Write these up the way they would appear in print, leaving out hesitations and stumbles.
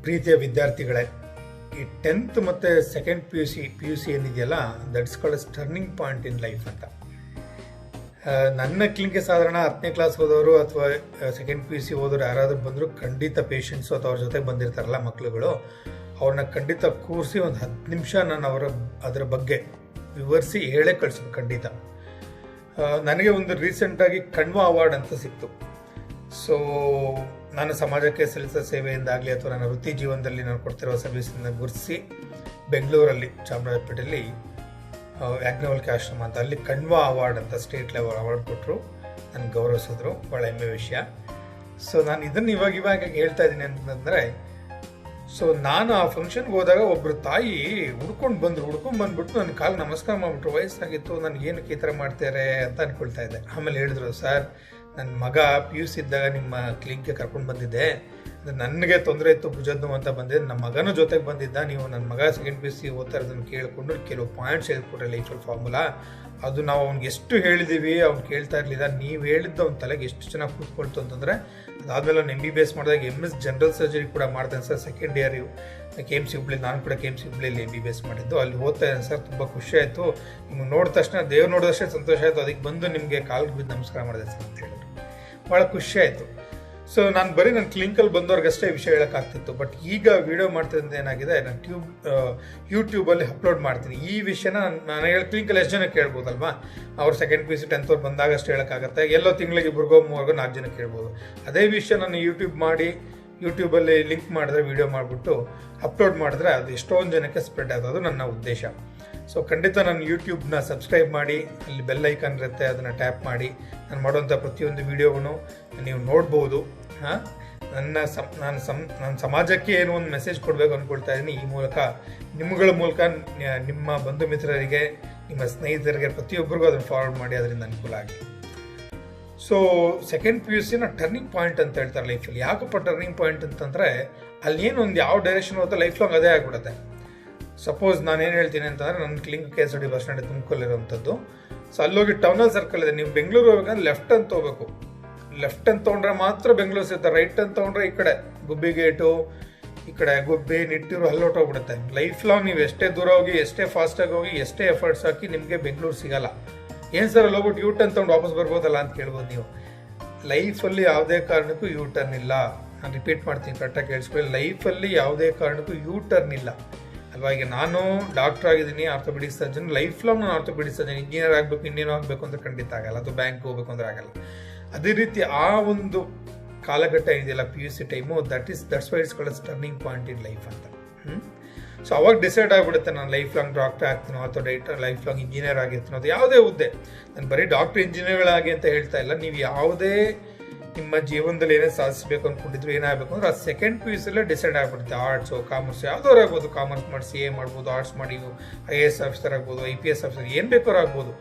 ಪ್ರೀತಿಯ ವಿದ್ಯಾರ್ಥಿಗಳೇ, ಈ 10th ಮತ್ತು ಸೆಕೆಂಡ್ ಪಿ ಯು ಸಿ ಏನಿದೆಯಲ್ಲ, that's called turning point in life ಅಂತ. ನನ್ನ ಕ್ಲಿನಿಕ್ಗೆ ಸಾಧಾರಣ 10ನೇ ಕ್ಲಾಸ್ ಓದೋರು ಅಥವಾ ಸೆಕೆಂಡ್ ಪಿ ಯು ಸಿ ಓದೋರು ಯಾರಾದರೂ ಬಂದರೂ ಖಂಡಿತ ಪೇಷಂಟ್ಸು ಅಥವಾ ಅವ್ರ ಜೊತೆಗೆ ಬಂದಿರ್ತಾರಲ್ಲ ಮಕ್ಕಳುಗಳು, ಅವ್ರನ್ನ ಖಂಡಿತ ಕೂರಿಸಿ ಒಂದು 10 ನಿಮಿಷ ನಾನು ಅದರ ಬಗ್ಗೆ ವಿವರಿಸಿ ಹೇಳೇ ಕಳಿಸೋದು ಖಂಡಿತ. ನನಗೆ ಒಂದು ರೀಸೆಂಟಾಗಿ ಕಣ್ವ ಅವಾರ್ಡ್ ಅಂತ ಸಿಕ್ತು. ಸೊ ನಾನು ಸಮಾಜಕ್ಕೆ ಸಲ್ಲಿಸೋ ಸೇವೆಯಿಂದಾಗಲಿ ಅಥವಾ ನನ್ನ ವೃತ್ತಿ ಜೀವನದಲ್ಲಿ ನಾನು ಕೊಡ್ತಿರೋ ಸರ್ವಿಸಿಂದ ಗುರುತಿಸಿ ಬೆಂಗಳೂರಲ್ಲಿ ಚಾಮರಾಜಪೇಟೆಯಲ್ಲಿ ಯಾಜ್ಞವಲ್ಕ್ಯ ಆಶ್ರಮ ಅಂತ ಅಲ್ಲಿ ಕಣ್ವ ಅವಾರ್ಡ್ ಅಂತ ಸ್ಟೇಟ್ ಲೆವೆಲ್ ಅವಾರ್ಡ್ ಕೊಟ್ಟರು, ನನಗೆ ಗೌರವಿಸಿದ್ರು. ಭಾಳ ಹೆಮ್ಮೆ ವಿಷಯ. ಸೊ ನಾನು ಇದನ್ನು ಇವಾಗ ಹೇಳ್ತಾ ಇದ್ದೀನಿ ಅಂತಂದರೆ, ಸೊ ನಾನು ಆ ಫಂಕ್ಷನ್ಗೆ ಹೋದಾಗ ಒಬ್ಬರು ತಾಯಿ ಹುಡ್ಕೊಂಡು ಬಂದ್ಬಿಟ್ಟು ನನ್ನ ಕಾಲು ನಮಸ್ಕಾರ ಮಾಡಿಬಿಟ್ರು. ವಯಸ್ಸಾಗಿತ್ತು, ನನಗೇನಕ್ಕೆ ಈ ಥರ ಮಾಡ್ತಾರೆ ಅಂತ ಅಂದ್ಕೊಳ್ತಾ ಇದ್ದೆ. ಆಮೇಲೆ ಹೇಳಿದ್ರು, ಸರ್ ನನ್ನ ಮಗ ಪಿ ಯು ಸಿ ಇದ್ದಾಗ ನಿಮ್ಮ ಕ್ಲಿನಿಕ್ಗೆ ಕರ್ಕೊಂಡು ಬಂದಿದ್ದೆ, ನನಗೆ ತೊಂದರೆ ಇತ್ತು ಭುಜದ ನೋವು ಅಂತ ಬಂದಿದ್ದೆ, ನಮ್ಮ ಮಗನೂ ಜೊತೆಗೆ ಬಂದಿದ್ದ, ನೀವು ನನ್ನ ಮಗ ಸೆಕೆಂಡ್ ಪಿ ಯು ಸಿ ಓದ್ತಾ ಇರೋದನ್ನು ಕೇಳಿಕೊಂಡು ಕೆಲವು ಪಾಯಿಂಟ್ಸ್ ಹೇಳ್ಕೊಟ್ರೆ ಲೈಫಲ್ಲಿ ಫಾರ್ಮುಲಾ, ಅದು ನಾವು ಅವ್ನಿಗೆ ಎಷ್ಟು ಹೇಳಿದ್ದೀವಿ ಅವ್ನು ಕೇಳ್ತಾ ಇರಲಿಲ್ಲ, ನೀವು ಹೇಳಿದ್ದು ಅವ್ನ ತಲೆಗೆ ಎಷ್ಟು ಚೆನ್ನಾಗಿ ಕೂತ್ಕೊಳ್ತು ಅಂತಂದರೆ, ಅದಾದಮೇಲೆ ಅವ್ನು MBBS ಮಾಡಿದಾಗ MS ಜನರಲ್ ಸರ್ಜರಿ ಕೂಡ ಮಾಡ್ತೇನೆ sir. Second year KMC Hubli, ನಾನು ಕೂಡ KMC ಹುಬ್ಳಿಯಲ್ಲಿ MBBS ಮಾಡಿದ್ದು, ಅಲ್ಲಿ ಓದ್ತಾ ಇದ್ದೇನೆ ಸರ್. ತುಂಬ ಖುಷಿ ಆಯಿತು, ನಿಮ್ಗೆ ನೋಡಿದ ತಕ್ಷಣ ದೇವ್ರು ನೋಡಿದಷ್ಟೇ ಸಂತೋಷ ಆಯಿತು, ಅದಕ್ಕೆ ಬಂದು ನಿಮಗೆ ಕಾಲಿಗೆ ಬಿದ್ದು ನಮಸ್ಕಾರ ಮಾಡಿದೆ ಸರ್ ಅಂತ ಹೇಳಿದ್ರು. ಭಾಳ ಖುಷಿ ಆಯಿತು. ಸೊ ನಾನು ಬರೀ ನನ್ನ ಕ್ಲಿನಿಕಲ್ಲಿ ಬಂದವ್ರಿಗಷ್ಟೇ ವಿಷಯ ಹೇಳೋಕ್ಕಾಗ್ತಿತ್ತು. ಬಟ್ ಈಗ ವಿಡಿಯೋ ಮಾಡ್ತಿದ್ದ ಏನಾಗಿದೆ, ನಾನು ಯೂಟ್ಯೂಬಲ್ಲಿ ಅಪ್ಲೋಡ್ ಮಾಡ್ತೀನಿ ಈ ವಿಷಯನ. ನಾನು ಕ್ಲಿನಿಕಲ್ಲಿ ಎಷ್ಟು ಜನಕ್ಕೆ ಕೇಳ್ಬೋದಲ್ವಾ, ಅವ್ರು second P U C 10th ಬಂದಾಗ ಅಷ್ಟು ಹೇಳೋಕ್ಕಾಗತ್ತೆ, ಎಲ್ಲೋ ತಿಂಗಳಿಗೆ 4 ಜನಕ್ಕೆ ಕೇಳ್ಬೋದು. ಅದೇ ವಿಷಯ ನಾನು ಯೂಟ್ಯೂಬಲ್ಲಿ ಲಿಂಕ್ ಮಾಡಿದ್ರೆ, ವಿಡಿಯೋ ಮಾಡಿಬಿಟ್ಟು ಅಪ್ಲೋಡ್ ಮಾಡಿದ್ರೆ ಅದು ಎಷ್ಟೊಂದು ಜನಕ್ಕೆ ಸ್ಪ್ರೆಡ್ ಆಗೋದು ನನ್ನ ಉದ್ದೇಶ. ಸೊ ಖಂಡಿತ ನನ್ನ ಯೂಟ್ಯೂಬ್ನ ಸಬ್ಸ್ಕ್ರೈಬ್ ಮಾಡಿ, ಅಲ್ಲಿ ಬೆಲ್ ಐಕಾನ್ ಇರುತ್ತೆ, ಅದನ್ನು ಟ್ಯಾಪ್ ಮಾಡಿ ನಾನು ಮಾಡುವಂಥ ಪ್ರತಿಯೊಂದು ವಿಡಿಯೋವನ್ನು ನೀವು ನೋಡ್ಬೋದು. ನಾನು ಸಮಾಜಕ್ಕೆ ಏನೋ ಒಂದು ಮೆಸೇಜ್ ಕೊಡಬೇಕು ಅಂದ್ಕೊಳ್ತಾ ಇದ್ದೀನಿ. ಈ ಮೂಲಕ ನಿಮ್ಮಗಳ ಮೂಲಕ ನಿಮ್ಮ ಬಂಧು ಮಿತ್ರರಿಗೆ, ನಿಮ್ಮ ಸ್ನೇಹಿತರಿಗೆ, ಪ್ರತಿಯೊಬ್ಬರಿಗೂ ಅದನ್ನು ಫಾರ್ವರ್ಡ್ ಮಾಡಿ, ಅದರಿಂದ ಅನುಕೂಲ ಆಗಲಿ. ಸೊ ಸೆಕೆಂಡ್ ಪಿ ಯು ಸಿನ ಟರ್ನಿಂಗ್ ಪಾಯಿಂಟ್ ಅಂತ ಹೇಳ್ತಾರೆ ಲೈಫಲ್ಲಿ. ಯಾಕಪ್ಪ ಟರ್ನಿಂಗ್ ಪಾಯಿಂಟ್ ಅಂತಂದರೆ, ಅಲ್ಲಿ ಏನು ಒಂದು ಯಾವ ಡೈರೆಕ್ಷನ್ ಹೋಗುತ್ತೆ ಲೈಫ್ ಲಾಂಗ್ ಅದೇ ಆಗಿಬಿಡುತ್ತೆ. ಸಪೋಸ್ ನಾನೇನು ಹೇಳ್ತೀನಿ ಅಂತಂದರೆ, ನನ್ನ ಕ್ಲಿನಿಕ್ KSD ಬಸ್ ಸ್ಟ್ಯಾಂಡ್ ತುಮಕೂರಲ್ಲಿರುವಂಥದ್ದು. ಸೊ ಅಲ್ಲೋಗಿ ಟೌನಲ್ಲಿ ಸರ್ಕಲ್ ಇದೆ, ನೀವು ಬೆಂಗಳೂರು ಹೋಗ್ಬೇಕಂದ್ರೆ ಲೆಫ್ಟ್ ಅಂತ ಹೋಗ್ಬೇಕು. ಲೆಫ್ಟ್ ಅಂತ ತೊಗೊಂಡ್ರೆ ಮಾತ್ರ ಬೆಂಗಳೂರು ಸಿಗುತ್ತೆ. ರೈಟ್ ಅಂತ ತೊಗೊಂಡ್ರೆ ಈ ಕಡೆ ಗುಬ್ಬಿ ಗೇಟು, ಈ ಕಡೆ ಗುಬ್ಬಿ, ನಿಟ್ಟೂರು ಅಲ್ಲಿ ಹೊಟ್ಟೋಗ್ಬಿಡುತ್ತೆ. ಲೈಫ್ ಲಾಂಗ್ ನೀವು ಎಷ್ಟೇ ದೂರ ಹೋಗಿ, ಎಷ್ಟೇ ಫಾಸ್ಟಾಗಿ ಹೋಗಿ, ಎಷ್ಟೇ ಎಫರ್ಟ್ಸ್ ಹಾಕಿ ನಿಮಗೆ ಬೆಂಗಳೂರು ಸಿಗಲ್ಲ. ಏನು ಸರ್ ಅಲ್ಲಿ ಹೋಗ್ಬಿಟ್ಟು U-turn ತೊಗೊಂಡು ವಾಪಸ್ ಬರ್ಬೋದಲ್ಲ ಅಂತ ಕೇಳ್ಬೋದು ನೀವು. ಲೈಫಲ್ಲಿ ಯಾವುದೇ ಕಾರಣಕ್ಕೂ U-turn ಇಲ್ಲ. ನಾನು ರಿಪೀಟ್ ಮಾಡ್ತೀನಿ, ಕರೆಕ್ಟಾಗಿ ಕೇಳಿಸ್ಕೊಳ್ಳಿ. ಲೈಫಲ್ಲಿ ಯಾವುದೇ ಕಾರಣಕ್ಕೂ U-turn ಇಲ್ಲ ಅಲ್ವಾ. ಈಗ ನಾನು ಡಾಕ್ಟರ್ ಆಗಿದ್ದೀನಿ, ಆರ್ಥೋಪೆಡಿಕ್ ಸರ್ಜನ್. ಲೈಫ್ ಲಾಂಗ್ ನಾನು ಆರ್ಥೋಪೆಡಿಕ್ ಸರ್ಜನ್. ಇಂಜಿನಿಯರ್ ಆಗಬೇಕು, ಇನ್ನೇನು ಆಗಬೇಕು ಅಂತ ಖಂಡಿತ ಆಗಲ್ಲ, ಅಥವಾ ಬ್ಯಾಂಕ್ ಹೋಗ್ಬೇಕು ಅಂದ್ರೆ ಆಗಲ್ಲ. ಅದೇ ರೀತಿ ಆ ಒಂದು ಕಾಲಘಟ್ಟ ಇದೆಯಲ್ಲ PUC time, that's why it's called turning point in life ಅಂತ. ಸೊ ಅವಾಗ ಡಿಸೈಡ್ ಆಗಿಬಿಡುತ್ತೆ, ನಾನು ಲೈಫ್ ಲಾಂಗ್ ಡಾಕ್ಟರ್ ಆಗ್ತೀನೋ ಅಥವಾ ಲೈಫ್ ಲಾಂಗ್ ಇಂಜಿನಿಯರ್ ಆಗಿರ್ತೀನೋ, ಅದು ಯಾವುದೇ ಹುದ್ದೆ. ನಾನು ಬರೀ ಡಾಕ್ಟರ್ ಇಂಜಿನಿಯರ್ಗಳಾಗಿ ಅಂತ ಹೇಳ್ತಾ ಇಲ್ಲ. ನೀವು ಯಾವುದೇ ನಿಮ್ಮ ಜೀವನದಲ್ಲಿ ಏನೇ ಸಾಧಿಸಬೇಕು ಅಂದ್ಕೊಂಡಿದ್ರು, ಏನಾಗಬೇಕು ಅಂದ್ರೆ ಆ ಸೆಕೆಂಡ್ ಪಿ ಯು ಸಿಲೇ ಡಿಸೈಡ್ ಆಗಿಬಿಡುತ್ತೆ. ಆರ್ಟ್ಸು, ಕಾಮರ್ಸ್, ಯಾವುದವ್ರು ಆಗ್ಬೋದು. ಕಾಮರ್ಸ್ ಮಾಡಿ CA ಮಾಡ್ಬೋದು, ಆರ್ಟ್ಸ್ ಮಾಡಿ IAS ಆಫೀಸರ್ ಆಗ್ಬೋದು, IPS ಆಫೀಸರ್, ಏನು ಬೇಕಾದ್ರೂ ಆಗ್ಬೋದು.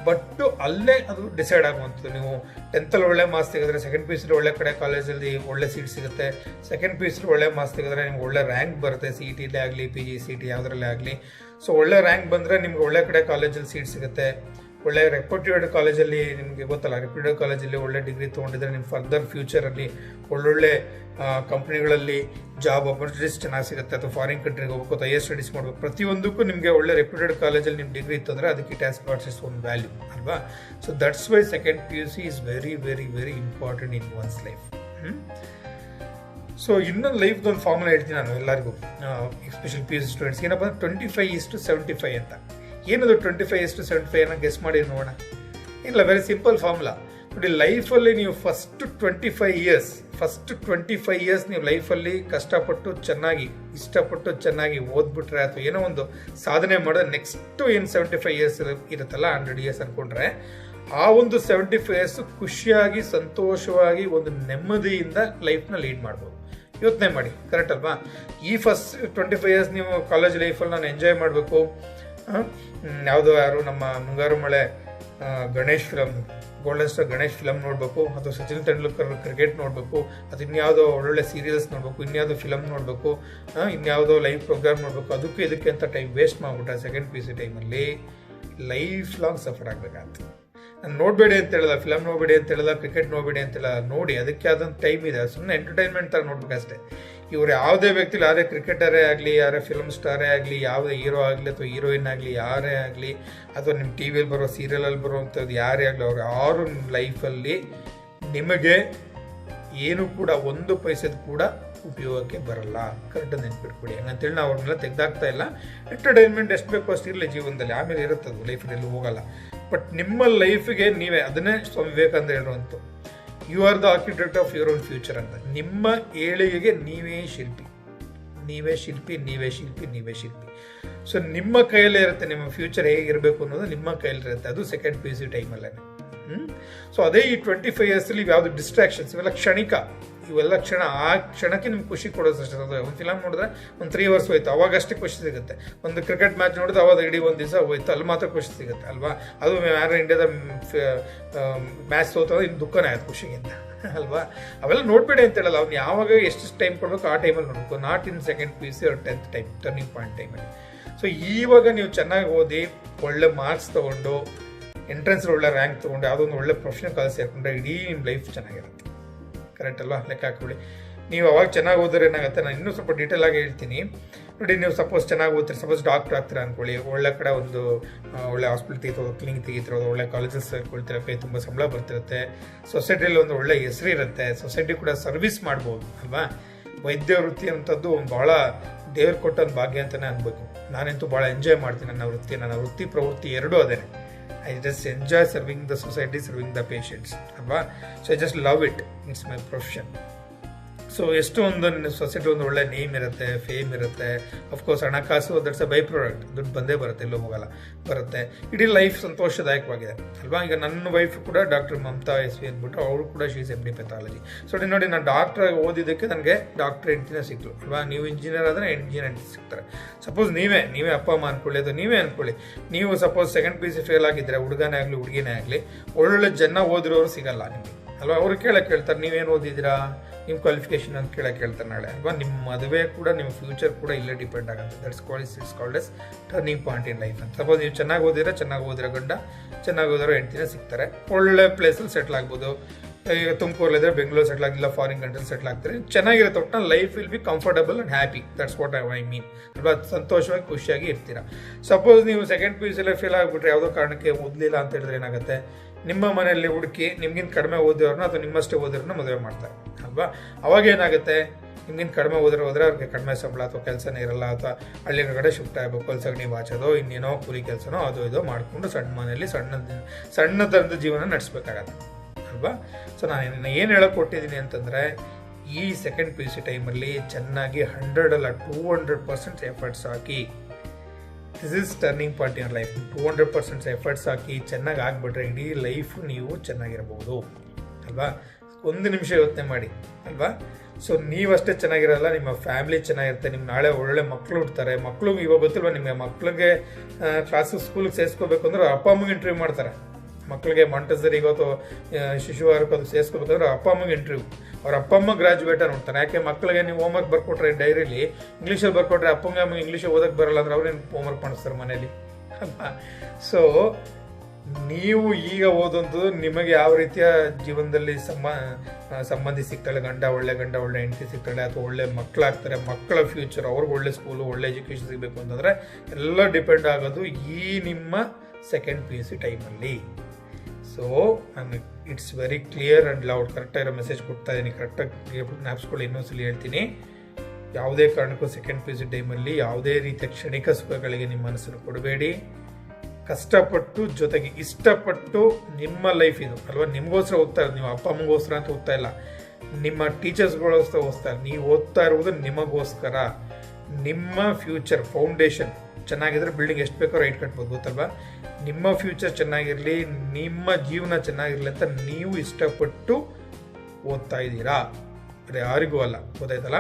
ಬಟ್ ಅಲ್ಲೇ ಅದು ಡಿಸೈಡ್ ಆಗುವಂಥದ್ದು. ನೀವು 10th ಒಳ್ಳೆ ಮಾರ್ಕ್ಸ್ ತೆಗೆದ್ರೆ ಸೆಕೆಂಡ್ ಪಿ ಯು ಸಿಲಿ ಒಳ್ಳೆ ಕಡೆ ಕಾಲೇಜಲ್ಲಿ ಒಳ್ಳೆ ಸೀಟ್ ಸಿಗುತ್ತೆ. ಸೆಕೆಂಡ್ ಪಿ ಯು ಸಿಲಿ ಒಳ್ಳೆ ಮಾರ್ಕ್ಸ್ ತೆಗೆದ್ರೆ ನಿಮ್ಗೆ ಒಳ್ಳೆ ರ್ಯಾಂಕ್ ಬರುತ್ತೆ, CET ಆಗಲಿ, PGCET ಯಾವುದರಲ್ಲೇ ಆಗಲಿ. ಸೊ ಒಳ್ಳೆ ರ್ಯಾಂಕ್ ಬಂದರೆ ನಿಮ್ಗೆ ಒಳ್ಳೆ ಕಡೆ ಕಾಲೇಜಲ್ಲಿ ಸೀಟ್ ಸಿಗುತ್ತೆ. ಒಳ್ಳೆ ರೆಪ್ಯೂಟೆಡ್ ಕಾಲೇಜಲ್ಲಿ, ನಿಮಗೆ ಗೊತ್ತಲ್ಲ, ರೆಪ್ಯೂಟೆಡ್ ಕಾಲೇಜಲ್ಲಿ ಒಳ್ಳೆ ಡಿಗ್ರಿ ತೊಗೊಂಡಿದ್ರೆ ನಿಮ್ಮ ಫರ್ದರ್ ಫ್ಯೂಚರಲ್ಲಿ ಒಳ್ಳೊಳ್ಳೆ ಕಂಪ್ನಿಗಳಲ್ಲಿ ಜಾಬ್ ಆಪರ್ಚುನಿಟೀಸ್ ಚೆನ್ನಾಗಿ ಸಿಗುತ್ತೆ. ಅಥವಾ ಫಾರಿನ್ ಕಂಟ್ರಿಗೆ ಹೋಗ್ಬೇಕು, ಅಥವಾ ಹೈಯರ್ ಸ್ಟಡೀಸ್ ಮಾಡಬೇಕು, ಪ್ರತಿಯೊಂದಕ್ಕೂ ನಿಮಗೆ ಒಳ್ಳೆ ರೆಪ್ಯೂಟೆಡ್ ಕಾಲೇಜಲ್ಲಿ ನಿಮ್ಮ ಡಿಗ್ರಿ ಇತ್ತಂದರೆ ಅದಕ್ಕೆ it has got its own value ಅಲ್ವಾ. So that's why second PUC is very very very important in one's life. So ಇನ್ನೊಂದು ಲೈಫ್ದೊಂದು ಫಾರ್ಮುಲಾ ಹೇಳ್ತೀನಿ ನಾನು ಎಲ್ಲರಿಗೂ, ಎಸ್ಪೆಷಲಿ PUC ಸ್ಟೂಡೆಂಟ್ಸ್. ಏನಪ್ಪ ಅಂದರೆ 25:75 ಅಂತ. ಏನದು 25:75 ಅನ್ನೋ ಗೆಸ್ ಮಾಡಿ ನೋಡೋಣ. ಇಲ್ಲ, ವೆರಿ ಸಿಂಪಲ್ ಫಾರ್ಮುಲಾ ನೋಡಿ. ಲೈಫಲ್ಲಿ ನೀವು ಫಸ್ಟ್ 25 ಇಯರ್ಸ್ ನೀವು ಲೈಫಲ್ಲಿ ಕಷ್ಟಪಟ್ಟು ಚೆನ್ನಾಗಿ, ಇಷ್ಟಪಟ್ಟು ಚೆನ್ನಾಗಿ ಓದ್ಬಿಟ್ರೆ, ಅಥವಾ ಏನೋ ಒಂದು ಸಾಧನೆ ಮಾಡಿದ್ರೆ, ನೆಕ್ಸ್ಟು ಏನು 75 ಇಯರ್ಸ್ ಇರುತ್ತಲ್ಲ, 100 ಇಯರ್ಸ್ ಅಂದ್ಕೊಂಡ್ರೆ, ಆ ಒಂದು 75 ಇಯರ್ಸ್ ಖುಷಿಯಾಗಿ, ಸಂತೋಷವಾಗಿ, ಒಂದು ನೆಮ್ಮದಿಯಿಂದ ಲೈಫ್ನ ಲೀಡ್ ಮಾಡ್ಬೋದು. ಯೋಚನೆ ಮಾಡಿ, ಕರೆಕ್ಟ್ ಅಲ್ವಾ. ಈ ಫಸ್ಟ್ 25 ಇಯರ್ಸ್ ನೀವು ಕಾಲೇಜ್ ಲೈಫಲ್ಲಿ ನಾನು ಎಂಜಾಯ್ ಮಾಡಬೇಕು. ಯಾರು ನಮ್ಮ ಮುಂಗಾರು ಮಳೆ Ganesh film, golden star Ganesh film ನೋಡಬೇಕು, ಅಥವಾ ಸಚಿನ್ ತೆಂಡೂಲ್ಕರ್ ಕ್ರಿಕೆಟ್ ನೋಡಬೇಕು, ಅಥವಾ ಇನ್ಯಾವುದೋ ಒಳ್ಳೊಳ್ಳೆ ಸೀರಿಯಲ್ಸ್ ನೋಡಬೇಕು, ಇನ್ಯಾವುದೋ ಫಿಲಮ್ ನೋಡಬೇಕು, ಇನ್ಯಾವುದೋ ಲೈವ್ ಪ್ರೋಗ್ರಾಮ್ ನೋಡಬೇಕು, ಅದಕ್ಕೆ ಇದಕ್ಕೆ ಅಂತ ಟೈಮ್ ವೇಸ್ಟ್ ಮಾಡಿಬಿಟ್ರೆ ಸೆಕೆಂಡ್ PUC ಟೈಮಲ್ಲಿ ಲೈಫ್ ಲಾಂಗ್ ಸಫರ್ ಆಗಬೇಕಾಗ್ತದೆ. ನಾನು ನೋಡಬೇಡಿ ಅಂತ ಹೇಳಿಲ್ಲ, ಫಿಲಮ್ ನೋಡಬೇಡಿ ಅಂತ ಹೇಳಿಲ್ಲ, ಕ್ರಿಕೆಟ್ ನೋಡಬೇಡಿ ಅಂತ ಹೇಳಿಲ್ಲ, ನೋಡಿ, ಅದಕ್ಕೆ ಆದಂಥ ಟೈಮ್ ಇದೆ. ಸುಮ್ಮನೆ ಎಂಟರ್ಟೈನ್ಮೆಂಟ್ ಥರ ನೋಡ್ಬೇಕಷ್ಟೇ. ಇವ್ರು ಯಾವುದೇ ವ್ಯಕ್ತಿ, ಯಾರೇ ಕ್ರಿಕೆಟರೇ ಆಗಲಿ, ಯಾರೇ ಫಿಲ್ಮ್ ಸ್ಟಾರೇ ಆಗಲಿ, ಯಾವುದೇ ಹೀರೋ ಆಗಲಿ ಅಥವಾ ಹೀರೋಯಿನ್ ಆಗಲಿ, ಯಾರೇ ಆಗಲಿ, ಅಥವಾ ನಿಮ್ಮ ಟಿ ವಿಯಲ್ಲಿ ಬರೋ ಸೀರಿಯಲಲ್ಲಿ ಬರುವಂಥದ್ದು ಯಾರೇ ಆಗಲಿ, ಅವ್ರು ಯಾರು ನಿಮ್ಮ ಲೈಫಲ್ಲಿ ನಿಮಗೆ ಏನು ಕೂಡ 1 ಪೈಸೆದು ಕೂಡ ಉಪಯೋಗಕ್ಕೆ ಬರಲ್ಲ. ಕರೆಕ್ಟಾಗಿ ನೆನ್ಪಿಟ್ಕೊಡಿ. ಹಂಗಂತೇಳಿ ನಾವು ಅವ್ರನ್ನೆಲ್ಲ ತೆಗೆದಾಕ್ತಾ ಇಲ್ಲ. ಎಂಟರ್ಟೈನ್ಮೆಂಟ್ ಎಷ್ಟು ಬೇಕೋ ಅಷ್ಟು ಇರಲಿ ಜೀವನದಲ್ಲಿ, ಆಮೇಲೆ ಇರುತ್ತದು, ಲೈಫಲ್ಲಿ ಹೋಗಲ್ಲ. ಬಟ್ ನಿಮ್ಮ ಲೈಫಿಗೆ ನೀವೇ, ಅದನ್ನೇ ಸ್ವಾಮಿ ವಿವೇಕಾನಂದ ಹೇಳುವಂಥ, you are the architect of your own future ಅಂತ. ನಿಮ್ಮ ಏಳಿಗೆಗೆ ನೀವೇ ಶಿಲ್ಪಿ, ನೀವೇ ಶಿಲ್ಪಿ, ನೀವೇ ಶಿಲ್ಪಿ, ನೀವೇ ಶಿಲ್ಪಿ. ಸೊ ನಿಮ್ಮ ಕೈಯಲ್ಲೇ ಇರುತ್ತೆ ನಿಮ್ಮ ಫ್ಯೂಚರ್ ಹೇಗಿರಬೇಕು ಅನ್ನೋದು ನಿಮ್ಮ ಕೈಯಲ್ಲಿರುತ್ತೆ. ಅದು ಸೆಕೆಂಡ್ PUC ಟೈಮಲ್ಲೇ. ಸೊ ಅದೇ ಈ 25 ಇಯರ್ಸಲ್ಲಿ ಯಾವುದು ಡಿಸ್ಟ್ರಾಕ್ಷನ್ಸ್, ಇವೆಲ್ಲ ಕ್ಷಣಿಕ, ಇವೆಲ್ಲ ಕ್ಷಣ. ಆ ಕ್ಷಣಕ್ಕೆ ನಿಮ್ಗೆ ಖುಷಿ ಕೊಡೋದು ಅಷ್ಟೇ. ಒಂದು ಫಿಲಮ್ ನೋಡಿದ್ರೆ ಒಂದು 3 hours ಹೋಯ್ತು, ಅವಾಗಷ್ಟೇ ಖುಷಿ ಸಿಗುತ್ತೆ. ಒಂದು ಕ್ರಿಕೆಟ್ ಮ್ಯಾಚ್ ನೋಡಿದ್ರೆ ಅವಾಗ ಇಡೀ ಒಂದು ದಿವಸ ಹೋಯ್ತು, ಅಲ್ಲಿ ಮಾತ್ರ ಖುಷಿ ಸಿಗುತ್ತೆ ಅಲ್ವಾ. ಅದು ಯಾರು ಇಂಡಿಯಾದ ಮ್ಯಾಚ್ ಸೋತಂದ್ರೆ ಇನ್ನು ದುಃಖನೇ ಆಯ್ತು ಖುಷಿಗಿಂತ ಅಲ್ವಾ. ಅವೆಲ್ಲ ನೋಡಬೇಡಿ ಅಂತ ಹೇಳಲ್ಲ. ಅವ್ನು ಯಾವಾಗ ಎಷ್ಟು ಟೈಮ್ ಕೊಡಬೇಕು ಆ ಟೈಮಲ್ಲಿ ನೋಡ್ಬೇಕು, not in second PUC or 10th time, turning point ಟೈಮಲ್ಲಿ. ಸೊ ಇವಾಗ ನೀವು ಚೆನ್ನಾಗಿ ಓದಿ, ಒಳ್ಳೆ ಮಾರ್ಕ್ಸ್ ತೊಗೊಂಡು, ಎಂಟ್ರೆನ್ಸ್ ಒಳ್ಳೆ ರ್ಯಾಂಕ್ ತೊಗೊಂಡು, ಯಾವುದೊಂದು ಒಳ್ಳೆ ಪ್ರೊಫೆಷನಲ್ ಕಾಲೇಜ್ ಸೇರಿಕೊಂಡ್ರೆ ಇಡೀ ನಿಮ್ಮ ಲೈಫ್ ಚೆನ್ನಾಗಿರುತ್ತೆ. ಕರೆಕ್ಟ್ ಅಲ್ವಾ? ಲೆಕ್ಕ ಹಾಕೊಳ್ಳಿ. ನೀವು ಅವಾಗ ಚೆನ್ನಾಗಿ ಓದಿದ್ರೆ ಏನಾಗುತ್ತೆ, ನಾನು ಇನ್ನೂ ಸ್ವಲ್ಪ ಡೀಟೇಲ್ ಆಗಿ ಹೇಳ್ತೀನಿ ನೋಡಿ. ನೀವು ಸಪೋಸ್ ಚೆನ್ನಾಗಿ ಓದ್ತೀರಿ, ಸಪೋಸ್ ಡಾಕ್ಟರ್ ಆಗ್ತೀರಾ ಅಂದ್ಕೊಳ್ಳಿ, ಒಳ್ಳೆ ಕಡೆ ಒಂದು ಒಳ್ಳೆ ಹಾಸ್ಪಿಟಲ್ ತೆಗಿತಿರೋದು, ಕ್ಲಿನಿಕ್ ತೆಗಿತಿರೋದು, ಒಳ್ಳೆ ಕಾಲೇಜಸ್ ಸೇರ್ಕೊಳ್ತೀರ, ಕೈ ತುಂಬ ಸಂಬಳ ಬರ್ತಿರುತ್ತೆ, ಸೊಸೈಟಿಯಲ್ಲಿ ಒಂದು ಒಳ್ಳೆ ಹೆಸರು ಇರುತ್ತೆ, ಸೊಸೈಟಿ ಕೂಡ ಸರ್ವಿಸ್ ಮಾಡ್ಬೋದು ಅಲ್ವಾ. ವೈದ್ಯ ವೃತ್ತಿ ಅಂಥದ್ದು ಭಾಳ ದೇವ್ರು ಕೊಟ್ಟ ಒಂದು ಭಾಗ್ಯ ಅಂತಲೇ ಅನ್ಬೇಕು. ನಾನಂತೂ ಭಾಳ ಎಂಜಾಯ್ ಮಾಡ್ತೀನಿ ನನ್ನ ವೃತ್ತಿ. ನನ್ನ ವೃತ್ತಿ ಪ್ರವೃತ್ತಿ ಎರಡೂ ಅದೇ. I just enjoy serving the society, serving the patients ಅಲ್ವಾ. So I just love it, it's my profession. So ಎಷ್ಟು ಒಂದು ಸೊಸೈಟಿ ಒಂದು ಒಳ್ಳೆ ನೇಮ್ ಇರುತ್ತೆ, ಫೇಮ್ ಇರುತ್ತೆ. ಅಫ್ಕೋರ್ಸ್ ಹಣಕಾಸು ದಟ್ಸ್ ಅ ಬೈ ಪ್ರಾಡಕ್ಟ್, ದುಡ್ಡು ಬಂದೇ ಬರುತ್ತೆ, ಎಲ್ಲೂ ಹೋಗಲ್ಲ, ಬರುತ್ತೆ. ಇಡೀ ಲೈಫ್ ಸಂತೋಷದಾಯಕವಾಗಿದೆ ಅಲ್ವಾ. ಈಗ ನನ್ನ ವೈಫ್ ಕೂಡ ಡಾಕ್ಟರ್ ಮಮತಾ SV ಅಂದ್ಬಿಟ್ಟು, ಅವಳು ಕೂಡ ಶೀಸ್ MD ಪೆಥಾಲಜಿ. ಸೊ ನೋಡಿ, ನಾನು ಡಾಕ್ಟರ್ ಓದಿದ್ದಕ್ಕೆ ನನಗೆ ಡಾಕ್ಟರ್ ಹೆಂಡ್ತಿನ ಸಿಕ್ತು ಅಲ್ವಾ. ನೀವು ಇಂಜಿನಿಯರ್ ಆದರೆ ಇಂಜಿನಿಯರ್ ಹೆಂಡ್ತಿ ಸಿಗ್ತಾರೆ. ಸಪೋಸ್ ನೀವೇ ಅಪ್ಪ ಅಮ್ಮ ಅನ್ಕೊಳ್ಳಿ, ಅಥವಾ ನೀವೇ ಅನ್ಕೊಳ್ಳಿ, ನೀವು ಸಪೋಸ್ ಸೆಕೆಂಡ್ PUC ಫೇಲ್ ಆಗಿದ್ರೆ, ಹುಡುಗನೇ ಆಗಲಿ ಹುಡುಗಿನೇ ಆಗಲಿ, ಒಳ್ಳೊಳ್ಳೆ ಜನ ಓದಿರೋರು ಸಿಗಲ್ಲ ನಿಮಗೆ ಅಲ್ವಾ. ಅವ್ರು ಕೇಳ್ತಾರೆ, ನೀವೇನು ಓದಿದ್ದೀರಾ, ನಿಮ್ಮ ಕ್ವಾಲಿಫಿಕೇಶನ್ ಅಂತ ಕೇಳ್ತಾರೆ ನಾಳೆ ಅಲ್ವಾ. ನಿಮ್ಮ ಮದುವೆ ಕೂಡ, ನಿಮ್ಮ ಫ್ಯೂಚರ್ ಕೂಡ ಇಲ್ಲೇ ಡಿಪೆಂಡ್ ಆಗುತ್ತೆ. That's called as turning point in life ಅಂತ. ಸಪೋಸ್ ನೀವು ಚೆನ್ನಾಗಿ ಓದಿರೋ ಗಂಡ, ಚೆನ್ನಾಗಿ ಓದಿರೋ ಹೆಂಡ್ತಿನೇ ಸಿಗ್ತಾರೆ, ಒಳ್ಳೆ ಪ್ಲೇಸಲ್ಲಿ ಸೆಟ್ಲ್ ಆಗ್ಬೋದು. ಈಗ ತುಮಕೂರಲ್ಲಿದ್ರೆ ಬೆಂಗಳೂರು ಸೆಟ್ಲ್ ಆಗಿಲ್ಲ, ಫಾರಿನ್ ಕಂಟ್ರಿ ಸೆಟ್ಲ್ ಆಗ್ತಾರೆ, ಚೆನ್ನಾಗಿರುತ್ತೆ. ಒಟ್ಟಿನಲ್ಲಿ life will be comfortable and happy. That's what I mean ಅಲ್ವಾ. ಸಂತೋಷವಾಗಿ ಖುಷಿಯಾಗಿ ಇರ್ತೀರಾ. ಸಪೋಸ್ ನೀವು ಸೆಕೆಂಡ್ PUCಲ್ಲೇ ಫೇಲ್ ಆಗಿಬಿಟ್ರೆ, ಯಾವುದೋ ಕಾರಣಕ್ಕೆ ಓದಲಿಲ್ಲ ಅಂತ ಹೇಳಿದ್ರೆ ಏನಾಗುತ್ತೆ, ನಿಮ್ಮ ಮನೆಯಲ್ಲಿ ಹುಡುಕಿ ನಿಮ್ಗಿಂತ ಕಡಿಮೆ ಓದಿರೋರ್ನ ಅಥವಾ ನಿಮ್ಮಷ್ಟೇ ಓದಿರೋರ್ನ ಮದುವೆ ಮಾಡ್ತಾರೆ ಅಲ್ವಾ. ಅವಾಗ ಏನಾಗುತ್ತೆ, ನಿಮ್ಗಿಂತ ಕಡಿಮೆ ಹೋದ್ರೆ ಅವ್ರಿಗೆ ಕಡಿಮೆ ಸಂಬಳ ಅಥವಾ ಕೆಲಸನೇ ಇರಲ್ಲ, ಅಥವಾ ಹಳ್ಳಿ ಕಡೆ ಶಿಫ್ಟ್ ಆಗಬೇಕು, ಅಲ್ಲಿ ಸಗಣಿ ಬಾಚೋದು, ಇನ್ನೇನೋ ಕೂಲಿ ಕೆಲಸನೋ ಅದು ಇದೋ ಮಾಡಿಕೊಂಡು ಸಣ್ಣ ಮನೆಯಲ್ಲಿ ಸಣ್ಣ ಥರದ ಜೀವನ ನಡೆಸ್ಬೇಕಾಗತ್ತೆ ಅಲ್ವಾ. ಸೊ ನಾನು ಏನು ಹೇಳೋಕೆ ಕೊಟ್ಟಿದ್ದೀನಿ ಅಂತಂದರೆ, ಈ ಸೆಕೆಂಡ್ PUC ಟೈಮಲ್ಲಿ ಚೆನ್ನಾಗಿ 100 ಅಲ್ಲ 200% ಎಫರ್ಟ್ಸ್ ಹಾಕಿ. This is turning point in life. 200% efforts ಹಾಕಿ ಚೆನ್ನಾಗಿ ಆಗಿಬಿಟ್ರೆ ಇಡೀ ಲೈಫ್ ನೀವು ಚೆನ್ನಾಗಿರ್ಬೋದು ಅಲ್ವಾ. ಒಂದು ನಿಮಿಷ ಯೋಚನೆ ಮಾಡಿ ಅಲ್ವಾ. ಸೊ ನೀವಷ್ಟೇ ಚೆನ್ನಾಗಿರಲ್ಲ, ನಿಮ್ಮ ಫ್ಯಾಮಿಲಿ ಚೆನ್ನಾಗಿರುತ್ತೆ, ನಿಮ್ಮ ನಾಳೆ ಒಳ್ಳೆ ಮಕ್ಕಳು ಹುಡ್ತಾರೆ. ಮಕ್ಕಳಿಗೆ ಇವಾಗ ಗೊತ್ತಿಲ್ವ, ನಿಮಗೆ ಮಕ್ಕಳಿಗೆ ಕ್ಲಾಸು ಸ್ಕೂಲಿಗೆ ಸೇರಿಸ್ಕೋಬೇಕು ಅಂದ್ರೆ ಅಪ್ಪ ಅಮ್ಮಗೆ ಇಂಟರ್ವ್ಯೂ ಮಾಡ್ತಾರೆ. ಮಕ್ಕಳಿಗೆ ಮಾಂಟೆಸರಿಗೆ ಅಥವಾ ಶಿಶುವಾರಕ್ಕೆ ಅದು ಸೇರಿಸ್ಕೋಬೇಕಂದ್ರೆ ಅಪ್ಪ ಅಮ್ಮಗೆ ಇಂಟರ್ವ್ಯೂ. ಅವ್ರ ಅಪ್ಪ ಅಮ್ಮ ಗ್ರಾಜುಯೇಟಾಗಿ ನೋಡ್ತಾರೆ. ಯಾಕೆ ಮಕ್ಕಳಿಗೆ ನೀವು ಹೋಮ್ವರ್ಕ್ ಬರ್ಕೊಟ್ರೆ ಡೈರಿಲಿ ಇಂಗ್ಲೀಷಲ್ಲಿ ಬರ್ಕೊಟ್ರೆ ಅಪ್ಪಂಗೆ ಅಮ್ಮಗೆ ಇಂಗ್ಲೀಷ್ ಓದಕ್ಕೆ ಬರಲ್ಲ ಅಂದ್ರೆ ಅವ್ರೇನು ಹೋಮ್ವರ್ಕ್ ಮಾಡಿಸ್ತಾರೆ ಮನೇಲಿ ಅಲ್ವಾ. ಸೊ ನೀವು ಈಗ ಓದೋಂಥದ್ದು ನಿಮಗೆ ಯಾವ ರೀತಿಯ ಜೀವನದಲ್ಲಿ ಸಂಬಂಧಿ ಸಿಗ್ತಾಳೆ, ಒಳ್ಳೆ ಹೆಂಡತಿ ಸಿಗ್ತಾಳೆ, ಅಥವಾ ಒಳ್ಳೆ ಮಕ್ಕಳಾಗ್ತಾರೆ, ಮಕ್ಕಳ ಫ್ಯೂಚರ್, ಅವ್ರಿಗೆ ಒಳ್ಳೆ ಸ್ಕೂಲು, ಒಳ್ಳೆ ಎಜುಕೇಷನ್ ಸಿಗಬೇಕು ಅಂತಂದರೆ ಎಲ್ಲ ಡಿಪೆಂಡ್ ಆಗೋದು ಈ ನಿಮ್ಮ ಸೆಕೆಂಡ್ PUC ಟೈಮಲ್ಲಿ. ಸೊ ನಾನು it's very clear and loud, ಕರೆಕ್ಟಾಗಿರೋ ಮೆಸೇಜ್ ಕೊಡ್ತಾ ಇದ್ದೀನಿ. ಕರೆಕ್ಟಾಗಿ ಜ್ಞಾಪಿಸ್ಕೊಳ್ಳಿ, ಇನ್ನೊಂದ್ಸಲಿ ಹೇಳ್ತೀನಿ. ಯಾವುದೇ ಕಾರಣಕ್ಕೂ ಸೆಕೆಂಡ್ PUC ಟೈಮಲ್ಲಿ ಯಾವುದೇ ರೀತಿಯ ಕ್ಷಣಿಕ ಸುಖಗಳಿಗೆ ನಿಮ್ಮ ಮನಸ್ಸನ್ನು ಕೊಡಬೇಡಿ. ಕಷ್ಟಪಟ್ಟು, ಜೊತೆಗೆ ಇಷ್ಟಪಟ್ಟು ನಿಮ್ಮ ಲೈಫ್ ಇದು ಅಲ್ವಾ. ನಿಮಗೋಸ್ಕರ ಓದ್ತಾ ಇರೋದು, ನೀವು ಅಪ್ಪ ಅಮ್ಮಗೋಸ್ಕರ ಅಂತ ಓದ್ತಾ ಇಲ್ಲ, ನಿಮ್ಮ ಟೀಚರ್ಸ್ಗೋಸ್ಕರ ಓದ್ತಾ ಇಲ್ಲ. ನೀವು ಓದ್ತಾ ಇರುವುದು ನಿಮಗೋಸ್ಕರ. ನಿಮ್ಮ ಫ್ಯೂಚರ್ ಫೌಂಡೇಶನ್ ಚೆನ್ನಾಗಿದ್ರೆ ಬಿಲ್ಡಿಂಗ್ ಎಷ್ಟು ಬೇಕೋ ರೈಟ್ ಕಟ್ಬೋದು, ಗೊತ್ತಲ್ವಾ. ನಿಮ್ಮ ಫ್ಯೂಚರ್ ಚೆನ್ನಾಗಿರಲಿ, ನಿಮ್ಮ ಜೀವನ ಚೆನ್ನಾಗಿರಲಿ ಅಂತ ನೀವು ಇಷ್ಟಪಟ್ಟು ಓದ್ತಾ ಇದ್ದೀರಾ, ಯಾರಿಗೂ ಅಲ್ಲ. ಗೊತ್ತಾಯ್ತಲ್ಲ.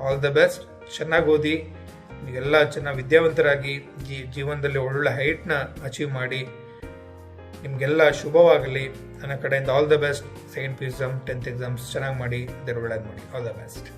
All the best. ಚೆನ್ನಾಗಿ ಓದಿ, ನೀವೆಲ್ಲ ಚೆನ್ನಾಗಿ ವಿದ್ಯಾವಂತರಾಗಿ ಜೀವನದಲ್ಲಿ ಒಳ್ಳೊಳ್ಳೆ ಹೈಟ್ನ ಅಚೀವ್ ಮಾಡಿ. ನಿಮಗೆಲ್ಲ ಶುಭವಾಗಲಿ ನನ್ನ ಕಡೆಯಿಂದ. All the best. Second PUC exam, 10th exams ಚೆನ್ನಾಗಿ ಮಾಡಿ, ಒಳ್ಳೇದು ಮಾಡಿ. All the best.